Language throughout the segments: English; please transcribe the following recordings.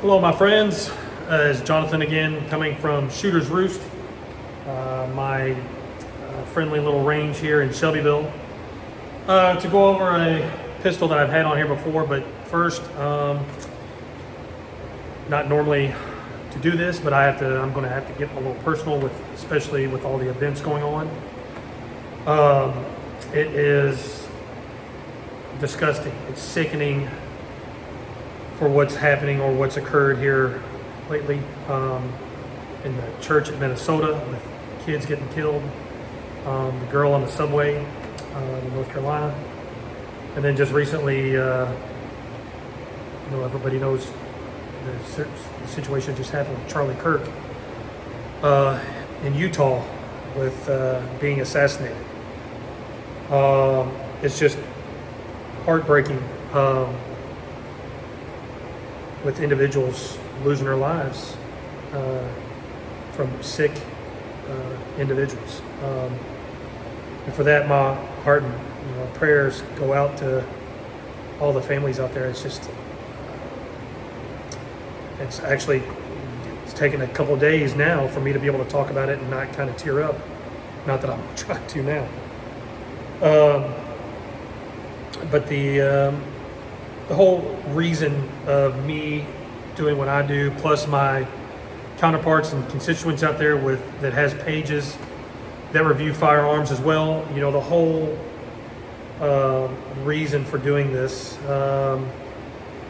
Hello, my friends. It's Jonathan again, coming from Shooter's Roost, my friendly little range here in Shelbyville, to go over a pistol that I've had on here before. But first, not normally to do this, but I'm going to have to get a little personal with, especially with all the events going on. It is disgusting. It's sickening for what's happening or what's occurred here lately in the church in Minnesota with kids getting killed, the girl on the subway in North Carolina, and then just recently, everybody knows the situation just happened with Charlie Kirk in Utah with being assassinated. It's just heartbreaking. With individuals losing their lives from sick individuals. And for that, my heart and prayers go out to all the families out there. It's just, it's taken a couple of days now for me to be able to talk about it and not kind of tear up. Not that I'm trying to now. But the whole reason of me doing what I do, plus my counterparts and constituents out there that has pages that review firearms as well, the whole reason for doing this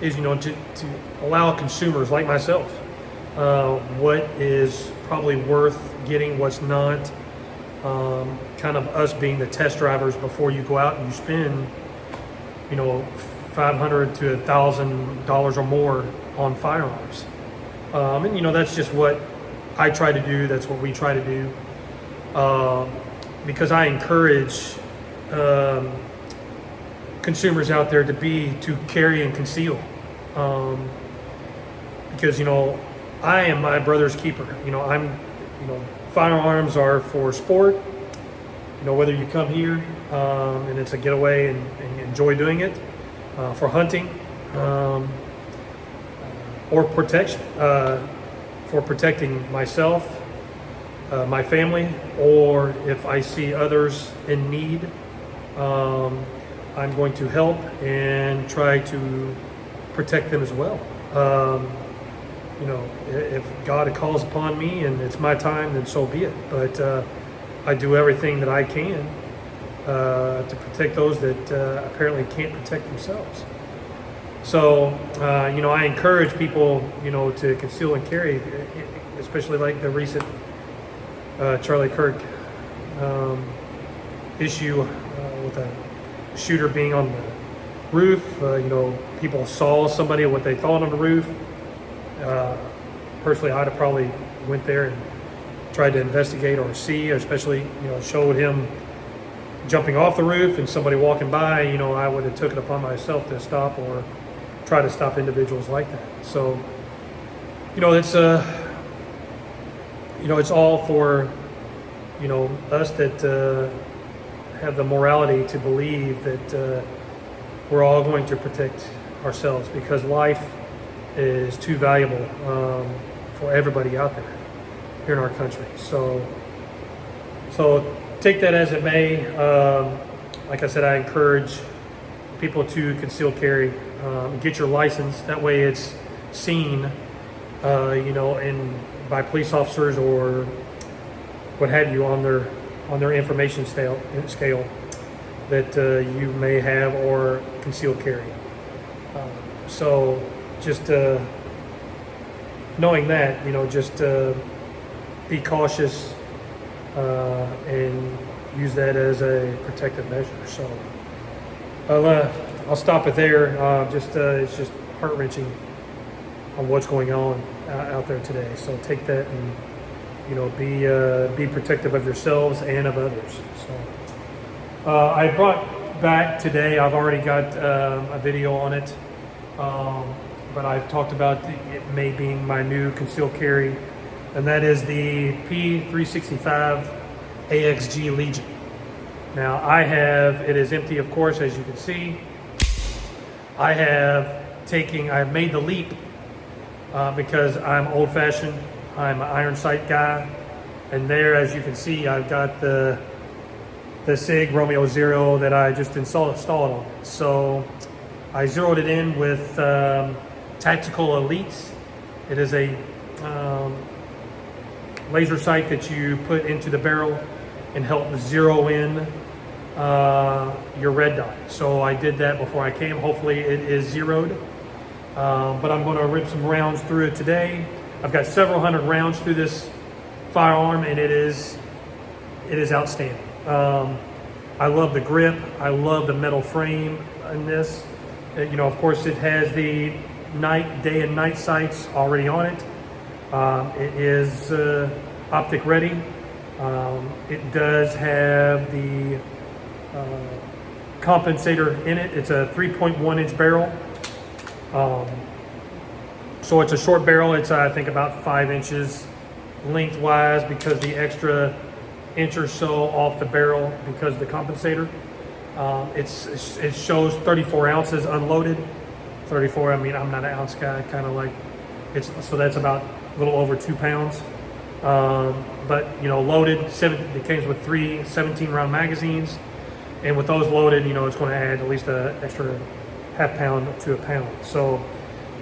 is, to allow consumers like myself what is probably worth getting, what's not, kind of us being the test drivers before you go out and you spend, $500 to $1,000 or more on firearms. And that's just what I try to do. That's what we try to do. Because I encourage consumers out there to carry and conceal. Because, I am my brother's keeper. Firearms are for sport. Whether you come here and it's a getaway and enjoy doing it, for hunting, or protection, for protecting myself, my family, or if I see others in need, I'm going to help and try to protect them as well. If God calls upon me and it's my time, then so be it. But I do everything that I can to protect those that apparently can't protect themselves. So, I encourage people, to conceal and carry, especially like the recent Charlie Kirk issue with a shooter being on the roof. People saw somebody, what they thought on the roof. Personally, I'd have probably went there and tried to investigate or see, especially, showed him jumping off the roof and somebody walking by, I would have took it upon myself to stop or try to stop individuals like that. So, it's it's all for, us that have the morality to believe that we're all going to protect ourselves, because life is too valuable for everybody out there here in our country. So take that as it may. Like I said, I encourage people to conceal carry, get your license. That way it's seen, by police officers or what have you on their information scale that you may have or conceal carry. So just knowing that, just be cautious and use that as a protective measure. So I'll stop it there. It's just heart-wrenching on what's going on out there today. So take that and be protective of yourselves and of others. So I brought back today. I've already got a video on it, but I've talked about it may being my new concealed carry, and that is the P365 AXG Legion. Now it is empty, of course, as you can see. I've made the leap because I'm old-fashioned. I'm an iron sight guy. And there, as you can see, I've got the Sig Romeo 0 that I just installed on it. So I zeroed it in with Tactical Elites. It is a laser sight that you put into the barrel and help zero in your red dot. So I did that before I came. Hopefully it is zeroed. But I'm going to rip some rounds through it today. I've got several hundred rounds through this firearm, and it is outstanding. I love the grip. I love the metal frame in this. You know, of course, it has the day and night sights already on it. It is optic ready. It does have the compensator in it. It's a 3.1 inch barrel. So it's a short barrel. It's I think about 5 inches lengthwise because the extra inch or so off the barrel because of the compensator. It shows 34 ounces unloaded. 34, I mean, I'm not an ounce guy, kind of like, so that's about a little over 2 pounds. But, you know, loaded, it comes with 3 17 round magazines. And with those loaded, you know, it's going to add at least an extra half pound to a pound. So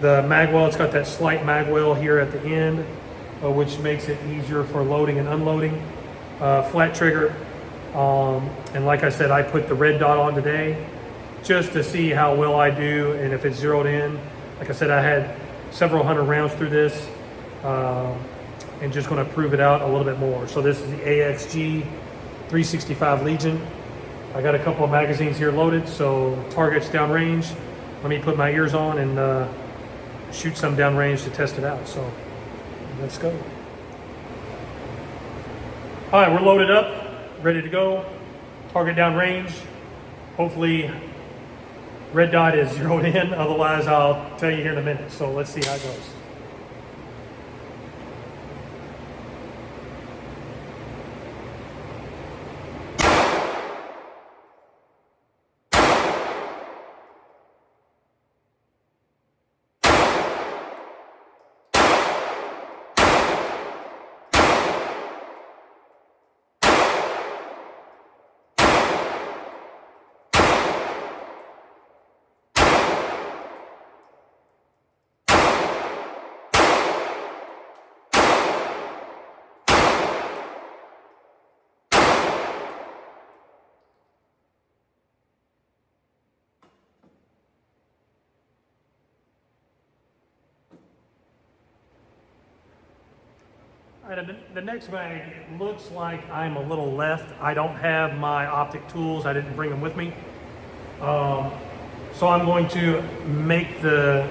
the mag well, it's got that slight mag well here at the end, which makes it easier for loading and unloading. Flat trigger. And like I said, I put the red dot on today just to see how well I do and if it's zeroed in. Like I said, I had several hundred rounds through this and just going to prove it out a little bit more. So this is the AXG 365 Legion. I got a couple of magazines here loaded, so targets downrange. Let me put my ears on and shoot some downrange to test it out. So let's go. All right, we're loaded up, ready to go. Target downrange. Hopefully red dot is zeroed in, otherwise I'll tell you here in a minute. So let's see how it goes. All right, the next mag, it looks like I'm a little left. I don't have my optic tools. I didn't bring them with me. So I'm going to make the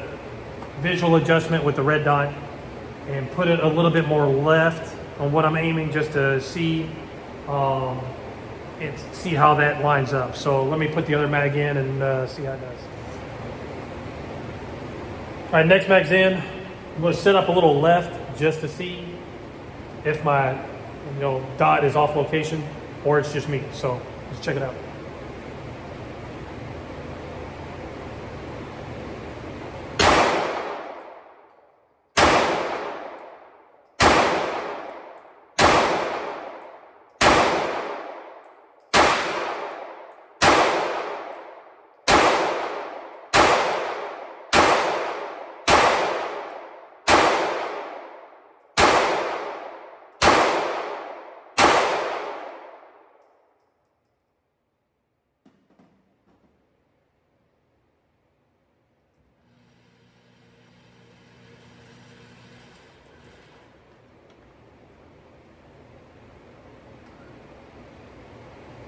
visual adjustment with the red dot and put it a little bit more left on what I'm aiming just to see and see how that lines up. So let me put the other mag in and see how it does. All right, next mag's in. I'm going to set up a little left just to see if my dot is off location or it's just me. So let's check it out.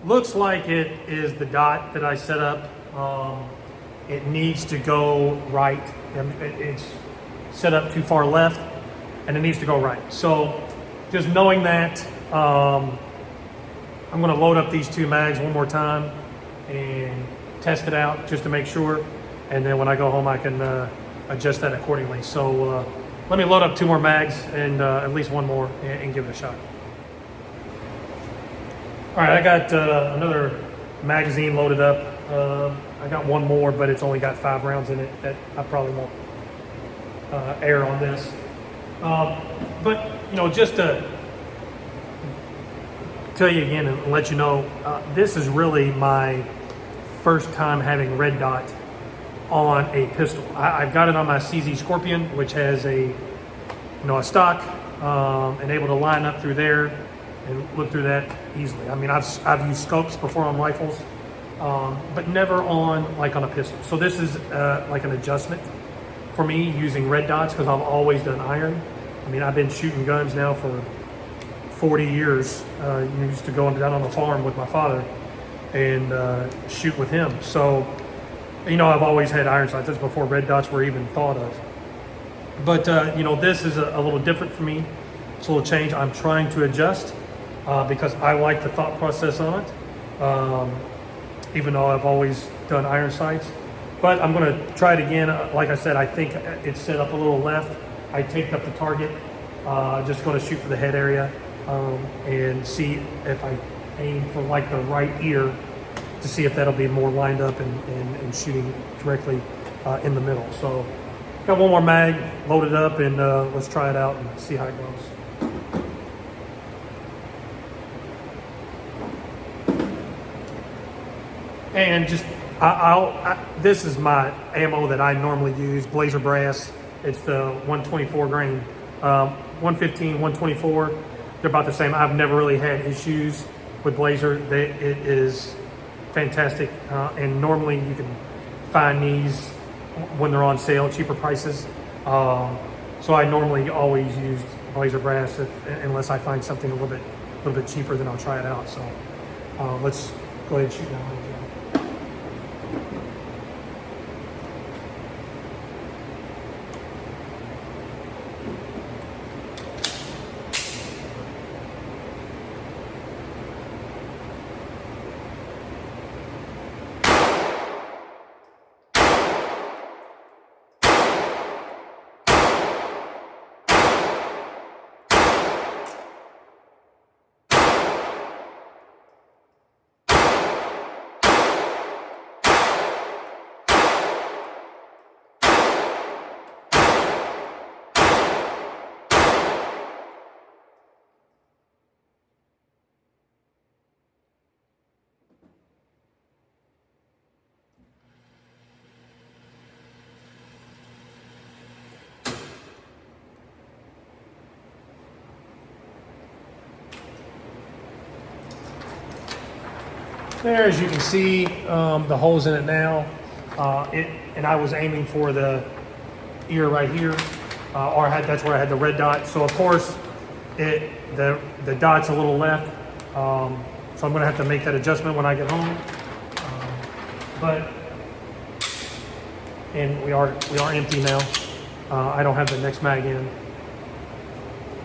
Looks like it is the dot that I set up. It needs to go right. It's set up too far left and it needs to go right. So just knowing that, I'm going to load up these 2 mags one more time and test it out just to make sure. And then when I go home, I can adjust that accordingly. So let me load up 2 more mags and at least 1 more and give it a shot. All right, I got another magazine loaded up. I got 1 more, but it's only got 5 rounds in it that I probably won't air on this. But you know, just to tell you again and let you know, this is really my first time having red dot on a pistol. I've got it on my CZ Scorpion, which has a stock, and able to line up through there and look through that easily. I mean, I've used scopes before on rifles, but never on like on a pistol. So this is like an adjustment for me using red dots, because I've always done iron. I mean, I've been shooting guns now for 40 years. Used to go down on the farm with my father and shoot with him. So, I've always had iron sights. That's before red dots were even thought of. But, this is a little different for me. It's a little change. I'm trying to adjust because I like the thought process on it, even though I've always done iron sights. But I'm going to try it again. Like I said, I think it's set up a little left. I taped up the target. Just going to shoot for the head area and see if I aim for like the right ear to see if that'll be more lined up and shooting directly in the middle. So got one more mag loaded up, and let's try it out and see how it goes. And just this is my ammo that I normally use, Blazer Brass. It's the 124 grain, 115, 124. They're about the same. I've never really had issues with Blazer. It is fantastic, and normally you can find these when they're on sale, cheaper prices. So I normally always use Blazer Brass unless I find something a little bit cheaper, then I'll try it out. So let's go ahead and shoot now. There, as you can see, the holes in it now. And I was aiming for the ear right here, that's where I had the red dot. So of course, the dot's a little left. So I'm going to have to make that adjustment when I get home. And we are empty now. I don't have the next mag in.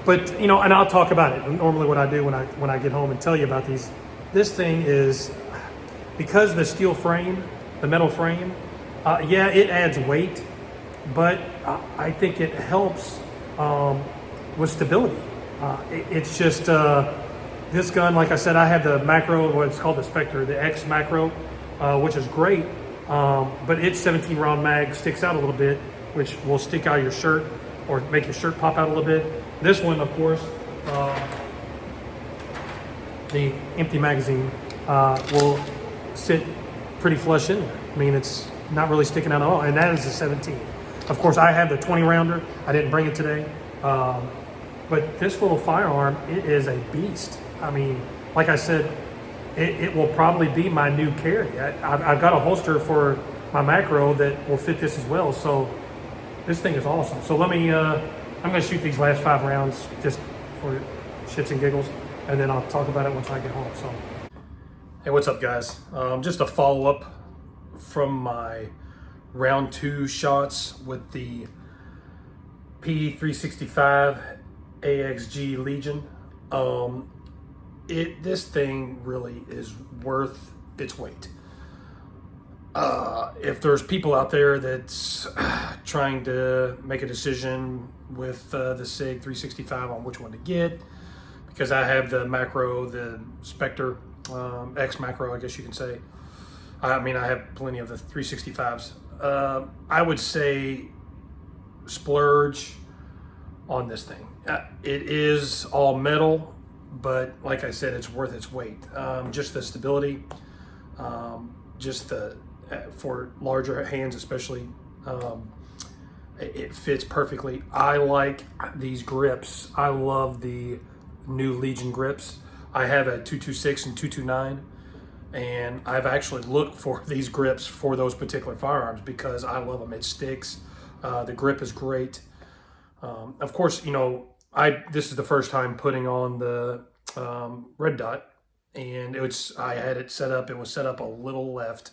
But and I'll talk about it. Normally, what I do when I get home and tell you about these. This thing is, because the steel frame, the metal frame, yeah, it adds weight, but I think it helps with stability. It's just, this gun, like I said, I have the macro, what's called the Spectre, the X macro, which is great, but its 17 round mag sticks out a little bit, which will stick out your shirt or make your shirt pop out a little bit. This one, of course, the empty magazine will sit pretty flush in there. I mean, it's not really sticking out at all, and that is a 17. Of course, I have the 20 rounder. I didn't bring it today, but this little firearm, it is a beast. I mean, like I said, it will probably be my new carry. I've got a holster for my macro that will fit this as well, so this thing is awesome. So let me, I'm gonna shoot these last 5 rounds just for shits and giggles, and then I'll talk about it once I get home. So, hey, what's up, guys? Just a follow-up from my round 2 shots with the P365 AXG Legion. This thing really is worth its weight. If there's people out there that's trying to make a decision with the Sig 365 on which one to get, because I have the macro, the Spectre X macro, I guess you can say. I mean, I have plenty of the 365s. I would say splurge on this thing. It is all metal, but like I said, it's worth its weight. Just the stability, just the for larger hands especially, it fits perfectly. I like these grips. I love the new Legion grips. I have a 226 and 229, and I've actually looked for these grips for those particular firearms because I love them. It sticks. The grip is great. Of course, you know, this is the first time putting on the red dot, and I had it set up. It was set up a little left,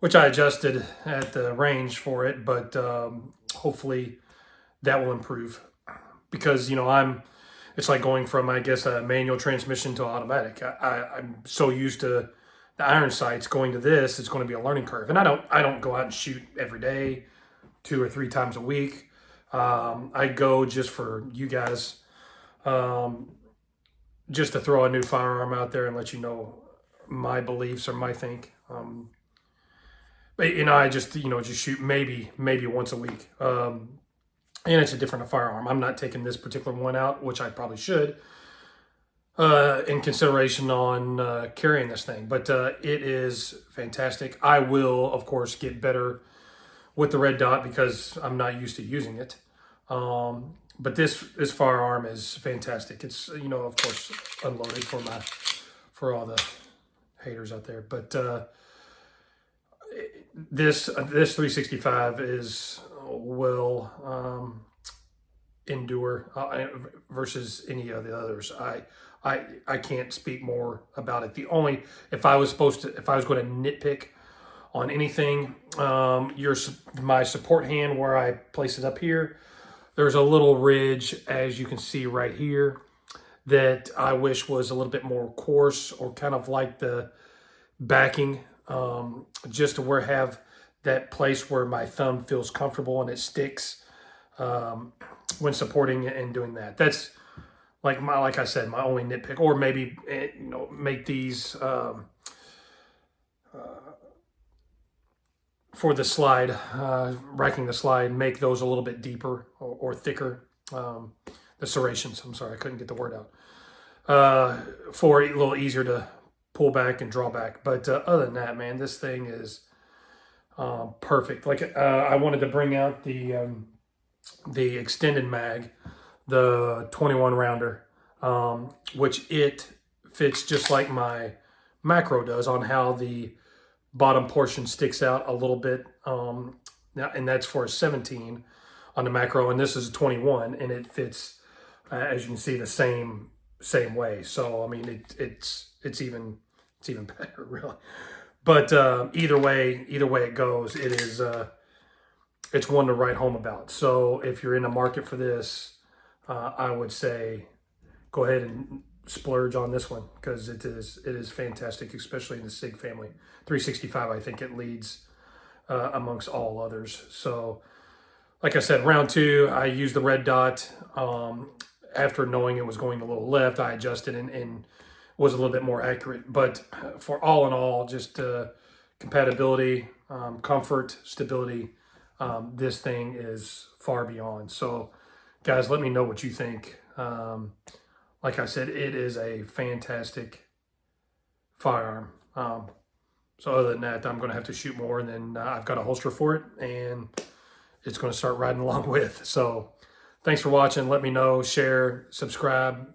which I adjusted at the range for it, but hopefully that will improve because, you know, it's like going from, I guess, a manual transmission to automatic. I'm so used to the iron sights going to this, it's going to be a learning curve. And I don't go out and shoot every day, 2 or 3 times a week. I go just for you guys, just to throw a new firearm out there and let you know my beliefs or my think. But, you know, I just, you know, just shoot maybe once a week. And it's a different firearm. I'm not taking this particular one out, which I probably should, in consideration on carrying this thing. But it is fantastic. I will, of course, get better with the red dot because I'm not used to using it. But this firearm is fantastic. It's, you know, of course, unloaded for all the haters out there. But this 365 will endure versus any of the others. I can't speak more about it. If I was going to nitpick on anything, my support hand where I place it up here, there's a little ridge, as you can see right here, that I wish was a little bit more coarse or kind of like the backing, just to have that place where my thumb feels comfortable and it sticks when supporting it and doing that. That's like I said, my only nitpick. Or maybe, you know, make these for the slide, racking the slide, make those a little bit deeper or thicker. The serrations, I'm sorry, I couldn't get the word out. For a little easier to pull back and draw back. But other than that, man, this thing is perfect. Like I wanted to bring out the extended mag, the 21 rounder, which it fits just like my macro does on how the bottom portion sticks out a little bit. Now, and that's for a 17 on the macro, and this is a 21, and it fits, as you can see, the same way. So I mean, it's even better, really. But either way it goes, it's one to write home about. So if you're in the market for this, I would say go ahead and splurge on this one because it is fantastic, especially in the Sig family. 365, I think it leads amongst all others. So like I said, round 2, I used the red dot. After knowing it was going a little left, I adjusted and was a little bit more accurate. But for all in all, just compatibility, comfort, stability, this thing is far beyond. So guys, let me know what you think. Like I said, it is a fantastic firearm. So other than that, I'm going to have to shoot more, and then I've got a holster for it, and it's going to start riding along with. So thanks for watching. Let me know, share, subscribe,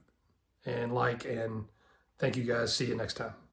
and like, and thank you guys. See you next time.